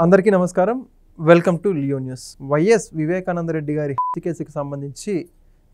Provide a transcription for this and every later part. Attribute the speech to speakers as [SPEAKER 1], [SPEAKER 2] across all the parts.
[SPEAKER 1] అందరికీ నమస్కారం. Welcome to Leo news. YS Vivekananda Reddy గారి హత్య కేసుకి సంబంధించి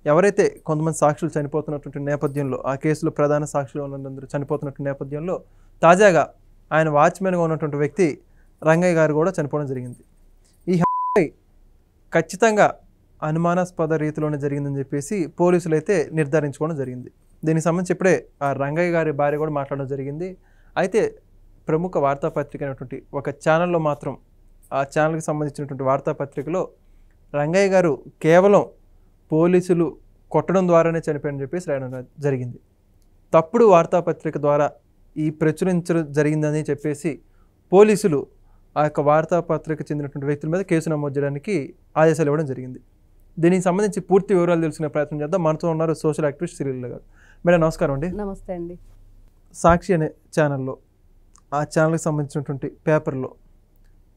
[SPEAKER 1] ఎవరైతే కొంతమంది సాక్షులు చనిపోతున్నటువంటి నేపథ్యంలో, ఆ కేసులో ప్రధాన సాక్షులు ఉన్నందరూ చనిపోతున్నటువంటి నేపథ్యంలో తాజాగా ఆయన వాచ్మెన్గా ఉన్నటువంటి వ్యక్తి రంగయ్య గారు కూడా చనిపోవడం జరిగింది. ఈ హత్య ఖచ్చితంగా అనుమానాస్పద రీతిలోనే జరిగిందని చెప్పేసి పోలీసులు అయితే నిర్ధారించుకోవడం జరిగింది. దీనికి సంబంధించి ఇప్పుడే ఆ రంగయ్య గారి భార్య కూడా మాట్లాడడం జరిగింది. అయితే ప్రముఖ వార్తాపత్రిక అయినటువంటి ఒక ఛానల్లో మాత్రం, ఆ ఛానల్కి సంబంధించినటువంటి వార్తాపత్రికలో రంగయ్య గారు కేవలం పోలీసులు కొట్టడం ద్వారానే చనిపోయారని చెప్పేసి రాయడం జరిగింది. తప్పుడు వార్తాపత్రిక ద్వారా ఈ ప్రచురించడం జరిగిందని చెప్పేసి పోలీసులు ఆ యొక్క వార్తాపత్రిక చెందినటువంటి వ్యక్తుల మీద కేసు నమోదు చేయడానికి ఆదేశాలు ఇవ్వడం జరిగింది. దీనికి సంబంధించి పూర్తి వివరాలు తెలుసుకునే ప్రయత్నం చేద్దాం. మనతో ఉన్నారు సోషల్ యాక్టివిస్ట్ శ్రీలీల గారు. మేడం నమస్కారం అండి.
[SPEAKER 2] నమస్తే అండి.
[SPEAKER 1] సాక్షి అనే ఛానల్లో, ఆ ఛానల్కి సంబంధించినటువంటి పేపర్లో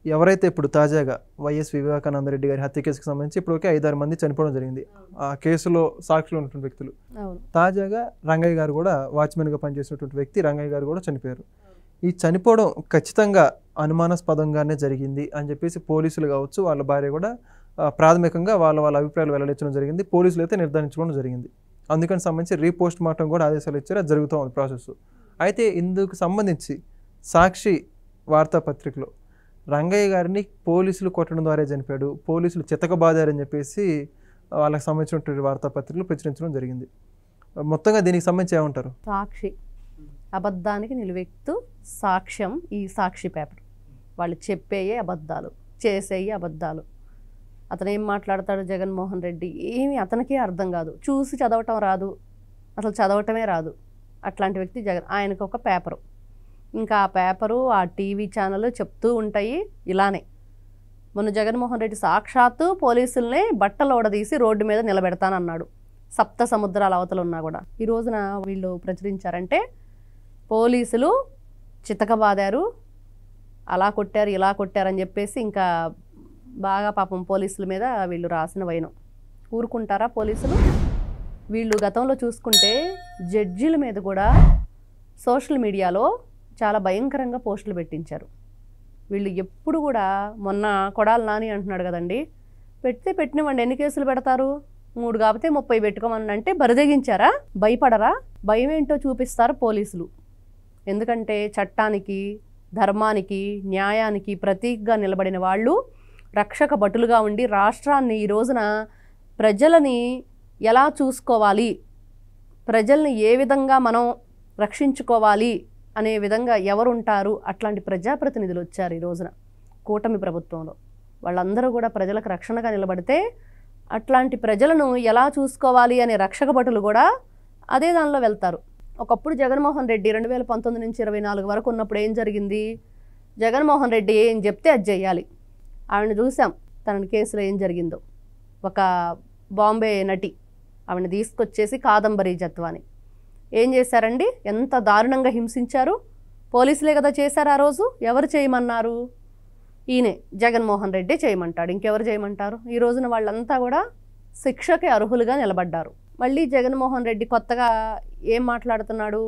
[SPEAKER 1] ఎవరైతే ఇప్పుడు తాజాగా వైఎస్ వివేకానంద రెడ్డి గారి హత్య కేసుకు సంబంధించి ఇప్పటికే 5-6 మంది చనిపోవడం జరిగింది. ఆ కేసులో సాక్షులు ఉన్నటువంటి వ్యక్తులు. తాజాగా రంగయ్య గారు కూడా, వాచ్మెన్గా పనిచేసినటువంటి వ్యక్తి రంగయ్య గారు కూడా చనిపోయారు. ఈ చనిపోవడం ఖచ్చితంగా అనుమానాస్పదంగానే జరిగింది అని చెప్పేసి పోలీసులు కావచ్చు, వాళ్ళ భార్య కూడా ప్రాథమికంగా వాళ్ళ అభిప్రాయాలు వెల్లడించడం జరిగింది. పోలీసులు అయితే నిర్ధారించుకోవడం జరిగింది. అందుకని సంబంధించి రీపోస్ట్ మార్టం కూడా ఆదేశాలు ఇచ్చారు. అది జరుగుతూ ఉంది ప్రాసెస్. అయితే ఇందుకు సంబంధించి సాక్షి వార్తాపత్రికలో రంగయ్య గారిని పోలీసులు కొట్టడం ద్వారా చనిపోయాడు, పోలీసులు చితకబాదారని చెప్పేసి వాళ్ళకి సంబంధించినటువంటి వార్తాపత్రికలు ప్రచురించడం జరిగింది. మొత్తంగా దీనికి సంబంధించి ఏమంటారు?
[SPEAKER 2] సాక్షి అబద్ధానికి నిలువెత్తు సాక్ష్యం ఈ సాక్షి పేపర్. వాళ్ళు చెప్పేయే అబద్ధాలు, చేసేయే అబద్ధాలు. అతను ఏం మాట్లాడతాడు జగన్మోహన్ రెడ్డి, ఏమీ అతనికే అర్థం కాదు. చూసి చదవటం రాదు, అసలు చదవటమే రాదు. అట్లాంటి వ్యక్తి జగన్. ఆయనకు ఒక పేపరు, ఇంకా ఆ పేపరు, ఆ టీవీ ఛానల్ చెప్తూ ఉంటాయి ఇలానే. మొన్న జగన్మోహన్ రెడ్డి సాక్షాత్తు పోలీసుల్ని బట్టలు ఓడదీసి రోడ్డు మీద నిలబెడతానన్నాడు, సప్త సముద్రాల అవతలు ఉన్నా కూడా. ఈ రోజున వీళ్ళు ప్రచురించారంటే పోలీసులు చితకబాదారు, అలా కొట్టారు ఇలా కొట్టారని చెప్పేసి ఇంకా బాగా పాపం పోలీసుల మీద వీళ్ళు రాసిన వైనం. ఊరుకుంటారా పోలీసులు? వీళ్ళు గతంలో చూసుకుంటే జడ్జీల మీద కూడా సోషల్ మీడియాలో చాలా భయంకరంగా పోస్టులు పెట్టించారు. వీళ్ళు ఎప్పుడు కూడా, మొన్న కొడాలి నాని అంటున్నాడు కదండి, పెడితే పెట్టినవ్వండి, ఎన్ని కేసులు పెడతారు, 3 కాకపోతే 30 పెట్టుకోమని అంటే బరిదెగించారా? భయపడరా? భయం ఏంటో చూపిస్తారు పోలీసులు. ఎందుకంటే చట్టానికి, ధర్మానికి, న్యాయానికి ప్రతీకగా నిలబడిన వాళ్ళు రక్షక భటులుగా ఉండి రాష్ట్రాన్ని ఈ రోజున ప్రజలని ఎలా చూసుకోవాలి, ప్రజల్ని ఏ విధంగా మనం రక్షించుకోవాలి అనే విధంగా ఎవరుంటారు, అట్లాంటి ప్రజాప్రతినిధులు వచ్చారు ఈ రోజున కూటమి ప్రభుత్వంలో. వాళ్ళందరూ కూడా ప్రజలకు రక్షణగా నిలబడితే అట్లాంటి ప్రజలను ఎలా చూసుకోవాలి అనే రక్షక భటులు కూడా అదే దానిలో వెళ్తారు. ఒకప్పుడు జగన్మోహన్ రెడ్డి 2019 నుంచి 24 వరకు ఉన్నప్పుడు ఏం జరిగింది? జగన్మోహన్ రెడ్డి ఏం చెప్తే అది చెయ్యాలి. ఆవిడని చూసాం, తన కేసులో ఏం జరిగిందో. ఒక బాంబే నటి, ఆవిడని తీసుకొచ్చేసి కాదంబరి జత్వాని ఏం చేశారండి? ఎంత దారుణంగా హింసించారు. పోలీసులే కదా చేశారు ఆ రోజు. ఎవరు చేయమన్నారు? ఈయనే జగన్మోహన్ రెడ్డి చేయమంటాడు, ఇంకెవరు చేయమంటారు? ఈ రోజున వాళ్ళంతా కూడా శిక్షకి అర్హులుగా నిలబడ్డారు. మళ్ళీ జగన్మోహన్ రెడ్డి కొత్తగా ఏం మాట్లాడుతున్నాడు?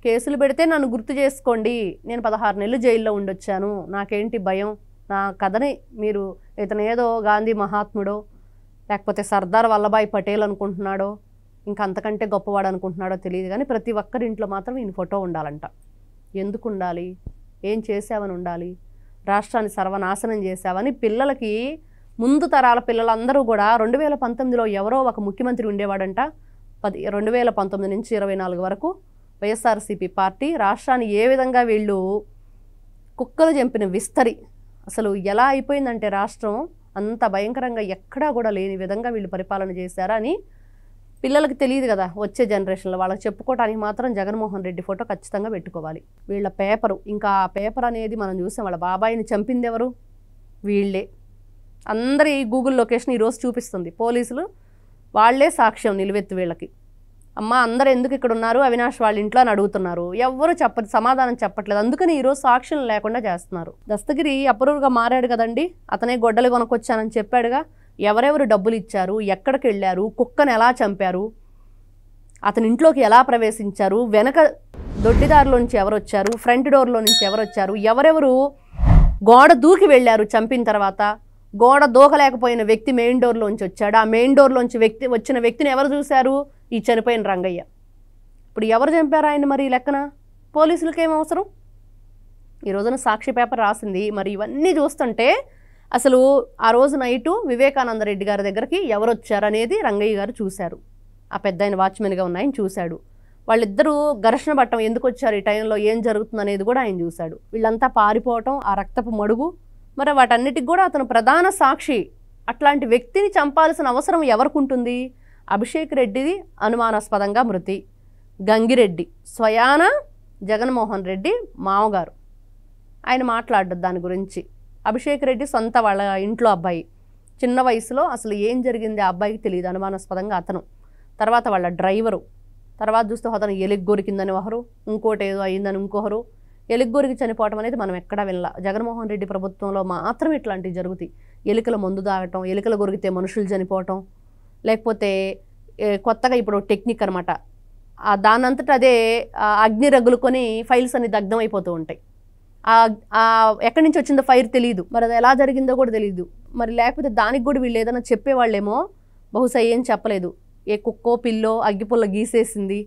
[SPEAKER 2] కేసులు పెడితే నన్ను గుర్తు చేసుకోండి, నేను 16 నెలలు జైల్లో ఉండొచ్చాను, నాకేంటి భయం, నా కథని మీరు ఇతను ఏదో గాంధీ మహాత్ముడో లేకపోతే సర్దార్ వల్లభాయ్ పటేల్ అనుకుంటున్నాడో, ఇంకా అంతకంటే గొప్పవాడు అనుకుంటున్నాడో తెలియదు, కానీ ప్రతి ఒక్కరింట్లో మాత్రం ఈయన ఫోటో ఉండాలంట. ఎందుకు ఉండాలి? ఏం చేసావని ఉండాలి? రాష్ట్రాన్ని సర్వనాశనం చేసావని పిల్లలకి, ముందు తరాల పిల్లలందరూ కూడా 2019లో ఎవరో ఒక ముఖ్యమంత్రి ఉండేవాడంట. 2019 నుంచి 24 వరకు వైఎస్ఆర్సీపీ పార్టీ రాష్ట్రాన్ని ఏ విధంగా వీళ్ళు కుక్కలు చంపిన విస్తరి, అసలు ఎలా అయిపోయిందంటే రాష్ట్రం అంత భయంకరంగా ఎక్కడా కూడా లేని విధంగా వీళ్ళు పరిపాలన చేశారా అని పిల్లలకి తెలియదు కదా. వచ్చే జనరేషన్లో వాళ్ళకి చెప్పుకోవడానికి మాత్రం జగన్మోహన్ రెడ్డి ఫోటో ఖచ్చితంగా పెట్టుకోవాలి. వీళ్ళ పేపరు, ఇంకా ఆ పేపర్ అనేది మనం చూసాం. వాళ్ళ బాబాయిని చంపింది ఎవరు? వీళ్ళే. అందరి గూగుల్ లొకేషన్ ఈరోజు చూపిస్తుంది. పోలీసులు వాళ్లే సాక్ష్యం నిలువెత్తు వీళ్ళకి. అమ్మ అందరూ ఎందుకు ఇక్కడ ఉన్నారు, అవినాష్ వాళ్ళ ఇంట్లో అని అడుగుతున్నారు. ఎవ్వరు సమాధానం చెప్పట్లేదు. అందుకని ఈరోజు సాక్ష్యం లేకుండా చేస్తున్నారు. దస్తగిరి అప్రూవ్గా మారాడు కదండి, అతనే గొడ్డలు కొనుక్కొచ్చానని చెప్పాడుగా. ఎవరెవరు డబ్బులు ఇచ్చారు, ఎక్కడికి వెళ్ళారు, కుక్కను ఎలా చంపారు, అతని ఇంట్లోకి ఎలా ప్రవేశించారు, వెనక దొడ్డిదారిలో నుంచి ఎవరు వచ్చారు, ఫ్రంట్ డోర్లో నుంచి ఎవరు వచ్చారు, ఎవరెవరు గోడ దూకి వెళ్ళారు చంపిన తర్వాత. గోడ దూకలేకపోయిన వ్యక్తి మెయిన్ డోర్లోంచి వచ్చాడు. ఆ మెయిన్ డోర్లోంచి వచ్చిన వ్యక్తిని ఎవరు చూశారు? ఈ చనిపోయిన రంగయ్య. ఇప్పుడు ఎవరు చంపారు ఆయన మరి ఈ లెక్కన? పోలీసులకి ఏం అవసరం? ఈ రోజున సాక్షి పేపర్ రాసింది. మరి ఇవన్నీ చూస్తుంటే అసలు ఆ రోజు నైటు వివేకానంద రెడ్డి గారి దగ్గరికి ఎవరు వచ్చారనేది రంగయ్య గారు చూశారు. ఆ పెద్ద ఆయన వాచ్మెన్గా ఉన్న ఆయన చూశాడు. వాళ్ళిద్దరూ ఘర్షణ పట్టం, ఎందుకు వచ్చారు ఈ టైంలో, ఏం జరుగుతుంది అనేది కూడా ఆయన చూశాడు. వీళ్ళంతా పారిపోవటం, ఆ రక్తపు మడుగు, మరి వాటన్నిటికి కూడా అతను ప్రధాన సాక్షి. అట్లాంటి వ్యక్తిని చంపాల్సిన అవసరం ఎవరికి ఉంటుంది? అభిషేక్ రెడ్డిది అనుమానాస్పదంగా మృతి. గంగిరెడ్డి స్వయాన జగన్మోహన్ రెడ్డి మామగారు, ఆయన మాట్లాడ్డారు దాని గురించి. అభిషేక్ రెడ్డి సొంత వాళ్ళ ఇంట్లో అబ్బాయి, చిన్న వయసులో అసలు ఏం జరిగింది ఆ అబ్బాయికి తెలియదు, అనుమానాస్పదంగా అతను. తర్వాత వాళ్ళ డ్రైవరు, తర్వాత చూస్తే అతను ఎలిగ్గొరికిందని ఒకరు, ఇంకోటి ఏదో అయిందని ఇంకొకరు. ఎలిగ్గొరికి చనిపోవటం అనేది మనం ఎక్కడా వినలా. జగన్మోహన్ రెడ్డి ప్రభుత్వంలో మాత్రం ఇట్లాంటివి జరుగుతాయి. ఎలుకల మందు తాగటం, ఎలుకలు కొరికితే మనుషులు చనిపోవటం, లేకపోతే కొత్తగా ఇప్పుడు టెక్నిక్ అనమాట, దానంతట అదే అగ్ని రగులుకొని ఫైల్స్ అన్ని దగ్ధం అయిపోతూ ఉంటాయి. ఎక్కడి నుంచి వచ్చిందో ఫైర్ తెలియదు, మరి అది ఎలా జరిగిందో కూడా తెలియదు. మరి లేకపోతే దానికి కూడా వీళ్ళు ఏదైనా చెప్పేవాళ్ళేమో, బహుశా ఏం చెప్పలేదు, ఏ కుక్కో పిల్లో అగ్గిపుల్ల గీసేసింది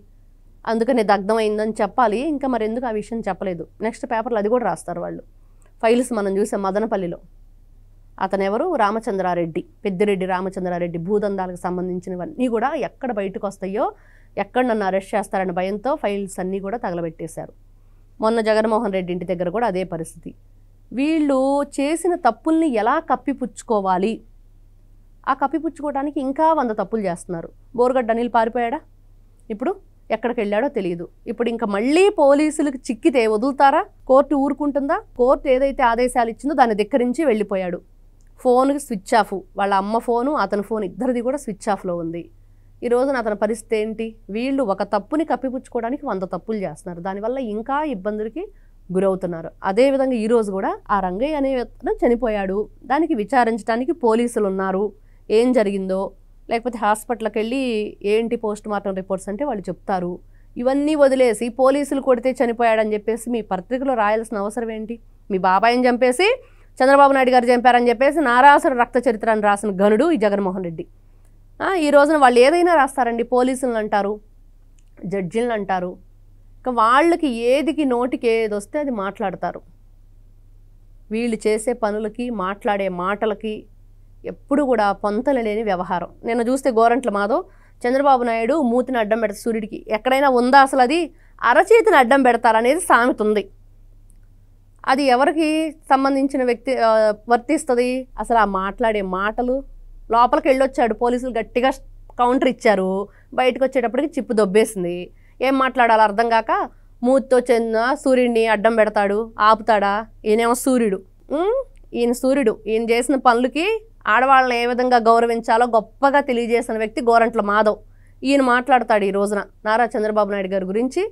[SPEAKER 2] అందుకని దగ్ధం అయిందని చెప్పాలి. ఇంకా మరి ఎందుకు ఆ విషయం చెప్పలేదు? నెక్స్ట్ పేపర్లో అది కూడా రాస్తారు వాళ్ళు. ఫైల్స్ మనం చూసాం మదనపల్లిలో. అతను ఎవరు? రామచంద్రారెడ్డి, పెద్దిరెడ్డి రామచంద్రారెడ్డి. భూదందాలకు సంబంధించినవన్నీ కూడా ఎక్కడ బయటకు వస్తాయో, ఎక్కడ నన్ను అరెస్ట్ చేస్తారనే భయంతో ఫైల్స్ అన్నీ కూడా తగలబెట్టేశారు. మొన్న జగన్మోహన్ రెడ్డి ఇంటి దగ్గర కూడా అదే పరిస్థితి. వీళ్ళు చేసిన తప్పుల్ని ఎలా కప్పిపుచ్చుకోవాలి, ఆ కప్పిపుచ్చుకోవడానికి ఇంకా 100 తప్పులు చేస్తున్నారు. బోరుగడ్డ అనిల్ పారిపోయాడా? ఇప్పుడు ఎక్కడికి వెళ్ళాడో తెలియదు. ఇప్పుడు ఇంకా మళ్ళీ పోలీసులకు చిక్కితే వదులుతారా? కోర్టు ఊరుకుంటుందా? కోర్టు ఏదైతే ఆదేశాలు ఇచ్చిందో దాన్ని ధిక్కరించి వెళ్ళిపోయాడు. ఫోన్కి స్విచ్ ఆఫ్, వాళ్ళ అమ్మ ఫోను అతని ఫోన్ ఇద్దరిది కూడా స్విచ్ ఆఫ్లో ఉంది. ఈ రోజున అతని పరిస్థితి ఏంటి? వీళ్ళు ఒక తప్పుని కప్పిపుచ్చుకోవడానికి 100 తప్పులు చేస్తున్నారు. దానివల్ల ఇంకా ఇబ్బందులకి గురవుతున్నారు. అదేవిధంగా ఈరోజు కూడా ఆ రంగయ్య అనే వ్యక్తి చనిపోయాడు, దానికి విచారించడానికి పోలీసులు ఉన్నారు. ఏం జరిగిందో, లేకపోతే హాస్పిటల్కి వెళ్ళి ఏంటి పోస్ట్ మార్టం రిపోర్ట్స్ అంటే వాళ్ళు చెప్తారు. ఇవన్నీ వదిలేసి పోలీసులు కొడితే చనిపోయాడని చెప్పేసి మీ పత్రికలో రాయాల్సిన అవసరం ఏంటి? మీ బాబాయిని చంపేసి చంద్రబాబు నాయుడు గారు చంపారని చెప్పేసి నారాసుర రక్త చరిత్రను రాసిన ఘనుడు ఈ జగన్మోహన్ రెడ్డి. ఈ రోజున వాళ్ళు ఏదైనా రాస్తారండి. పోలీసులను అంటారు, జడ్జిలను అంటారు, ఇంకా వాళ్ళకి ఏదికి నోటికి ఏది వస్తే అది మాట్లాడతారు. వీళ్ళు చేసే పనులకి, మాట్లాడే మాటలకి ఎప్పుడు కూడా పొంతలు లేని వ్యవహారం. నిన్న చూస్తే గోరంట్ల మాధవ్ చంద్రబాబు నాయుడు మూతిని అడ్డం పెడతారు సూర్యుడికి, ఎక్కడైనా ఉందా అసలు? అది అరచేతిని అడ్డం పెడతారనేది సామెత ఉంది. అది ఎవరికి సంబంధించిన వ్యక్తి వర్తిస్తుంది? అసలు ఆ మాట్లాడే మాటలు. లోపలికి వెళ్ళొచ్చాడు, పోలీసులు గట్టిగా కౌంటర్ ఇచ్చారు, బయటకు వచ్చేటప్పటికి చిప్పు దొబ్బేసింది. ఏం మాట్లాడాలో అర్థం కాక మూతితో చెందిన సూర్యుడిని అడ్డం పెడతాడు, ఆపుతాడా? ఈయనేమో సూర్యుడు, ఈయన సూర్యుడు. ఈయన చేసిన పనులకి ఆడవాళ్ళని ఏ విధంగా గౌరవించాలో గొప్పగా తెలియజేసిన వ్యక్తి గోరంట్ల మాధవ్. ఈయన మాట్లాడతాడు ఈ రోజున నారా చంద్రబాబు నాయుడు గారి గురించి,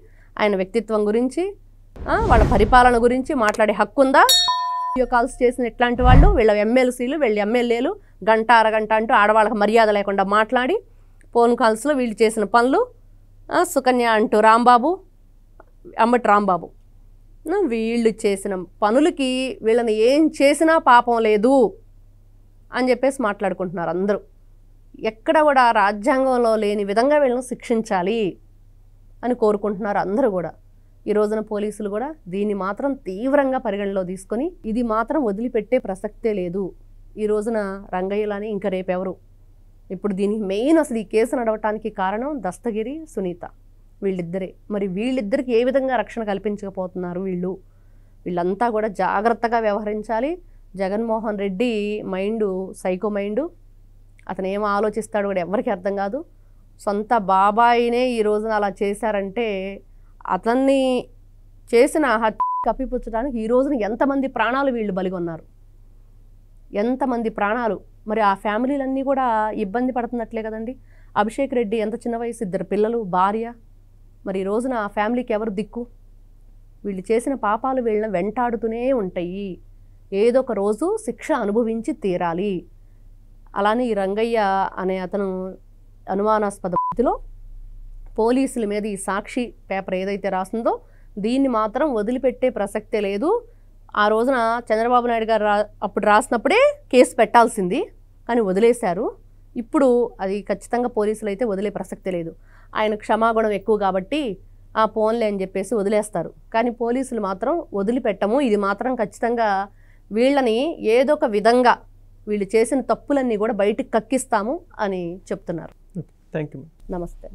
[SPEAKER 2] ఆయన వ్యక్తిత్వం గురించి, వాళ్ళ పరిపాలన గురించి మాట్లాడే హక్కు ఉందా? వీడియో కాల్స్ చేసిన ఇట్లాంటి వాళ్ళు, వీళ్ళ ఎమ్మెల్సీలు, వీళ్ళ ఎమ్మెల్యేలు గంట అరగంట అంటూ ఆడవాళ్ళకి మర్యాద లేకుండా మాట్లాడి ఫోన్ కాల్స్లో వీళ్ళు చేసిన పనులు, సుకన్య అంటూ రాంబాబు, అమ్మటి రాంబాబు, వీళ్ళు చేసిన పనులకి వీళ్ళని ఏం చేసినా పాపం లేదు అని చెప్పేసి మాట్లాడుకుంటున్నారు అందరూ. ఎక్కడ కూడా రాజ్యాంగంలో లేని విధంగా వీళ్ళని శిక్షించాలి అని కోరుకుంటున్నారు అందరూ కూడా. ఈ రోజున పోలీసులు కూడా దీన్ని మాత్రం తీవ్రంగా పరిగణలో తీసుకొని ఇది మాత్రం వదిలిపెట్టే ప్రసక్తే లేదు. ఈ రోజున రంగయ్యలానే ఇంకా రేపెవరు? ఇప్పుడు దీనికి మెయిన్ అసలు ఈ కేసు నడవటానికి కారణం దస్తగిరి, సునీత, వీళ్ళిద్దరే. మరి వీళ్ళిద్దరికి ఏ విధంగా రక్షణ కల్పించకపోతున్నారు వీళ్ళంతా కూడా జాగ్రత్తగా వ్యవహరించాలి. Jaganmohan Reddy mind psycho mind, అతను ఏం ఆలోచిస్తాడో కూడా ఎవరికి అర్థం కాదు. సొంత బాబాయినే ఈ రోజున అలా చేశారంటే అతన్ని చేసిన హత్య కప్పిపుచ్చడానికి ఈ రోజున ఎంతమంది ప్రాణాలు వీళ్ళు బలిగొన్నారు, ఎంతమంది ప్రాణాలు. మరి ఆ ఫ్యామిలీలన్నీ కూడా ఇబ్బంది పడుతున్నట్లే కదండి. అభిషేక్ రెడ్డి ఎంత చిన్న వయసు, 2 పిల్లలు, భార్య. మరి ఈ రోజున ఆ ఫ్యామిలీకి ఎవరు దిక్కు? వీళ్ళు చేసిన పాపాలు వీళ్ళని వెంటాడుతూనే ఉంటాయి. ఏదో ఒక రోజు శిక్ష అనుభవించి తీరాలి. అలానే ఈ రంగయ్య అనే అతను అనుమానాస్పద స్థితిలో పోలీసుల మీద ఈ సాక్షి పేపర్ ఏదైతే రాసిందో దీన్ని మాత్రం వదిలిపెట్టే ప్రసక్తే లేదు. ఆ రోజున చంద్రబాబు నాయుడు గారు అప్పుడు రాసినప్పుడే కేసు పెట్టాల్సింది, కానీ వదిలేశారు. ఇప్పుడు అది ఖచ్చితంగా పోలీసులు అయితే వదిలే ప్రసక్తే లేదు. ఆయన క్షమాగుణం ఎక్కువ కాబట్టి ఆ పోన్లే అని చెప్పేసి వదిలేస్తారు. కానీ పోలీసులు మాత్రం వదిలిపెట్టము, ఇది మాత్రం ఖచ్చితంగా వీళ్ళని ఏదో ఒక విధంగా వీళ్ళు చేసిన తప్పులన్నీ కూడా బయటికి కక్కిస్తాము అని చెప్తున్నారు.
[SPEAKER 1] Thank you.
[SPEAKER 2] నమస్తే.